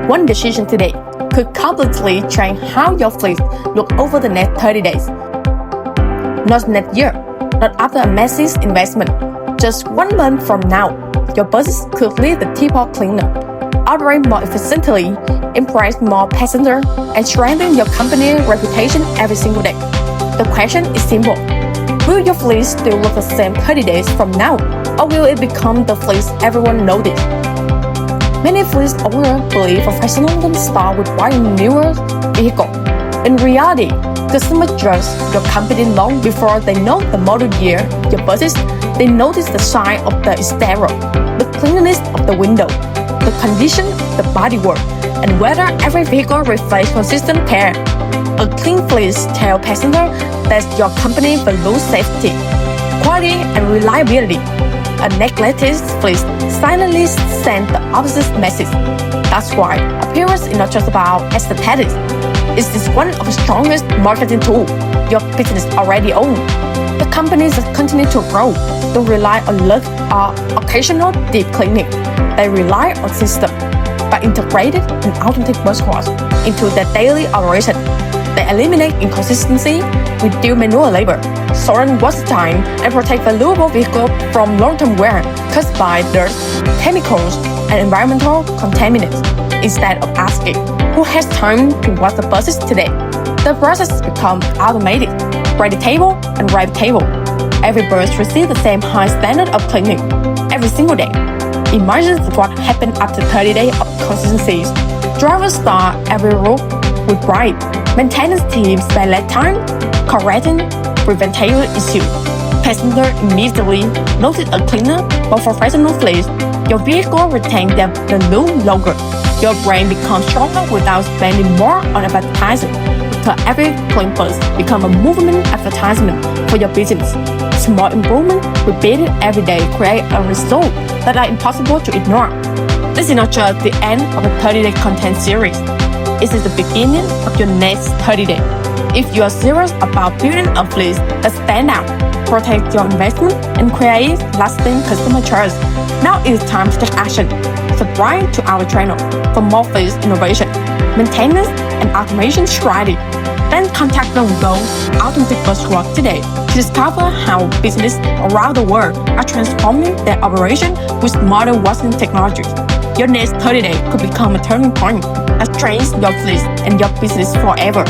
One decision today could completely change how your fleet look over the next 30 days. Not next year, not after a massive investment. Just 1 month from now, your buses could leave the teapot cleaner, operate more efficiently, impress more passengers, and strengthen your company's reputation every single day. The question is simple. Will your fleet still look the same 30 days from now, or will it become the fleet everyone notices? Many fleet owners believe professionalism starts with buying a newer vehicle. In reality, customers judge your company long before they know the model year, your buses. They notice the size of the exterior, the cleanliness of the window, the condition of the bodywork, and whether every vehicle reflects consistent care. A clean fleet tells passengers that your company values safety, quality, and reliability. A neglected fleet silently sends the opposite message. That's why appearance is not just about aesthetics. It is one of the strongest marketing tools your business already owns. The companies that continue to grow don't rely on luck or occasional deep cleaning. They rely on systems, but integrated and automatic workflows into their daily operation. They eliminate inconsistency, reduce manual labor, shorten waste time, and protect valuable vehicles from long-term wear caused by dirt, chemicals, and environmental contaminants. Instead of asking, who has time to wash the buses today? The process becomes automated, predictable, and repeatable. Every bus receives the same high standard of cleaning every single day. Imagine what happens after 30 days of consistency. Drivers start every route with pride. Maintenance teams spend less time correcting preventable issues. Passengers immediately notice a cleaner, more professional fleet. Your vehicle retains the look longer. Your brand becomes stronger without spending more on advertising. Because every clean bus becomes a movement advertisement for your business. Small improvements repeated every day create a result that are impossible to ignore. This is not just the end of a 30-day content series. It is the beginning of your next 30 days. If you are serious about building a fleet that stands out, protect your investment, and create lasting customer trust, now it is time to take action. Subscribe to our channel for more fleet innovation, maintenance, and automation strategy. Then contact Go&Go Automatic Bus Work today to discover how businesses around the world are transforming their operation with modern washing technologies. Your next 30 days could become a turning point that changes your fleet and your business forever.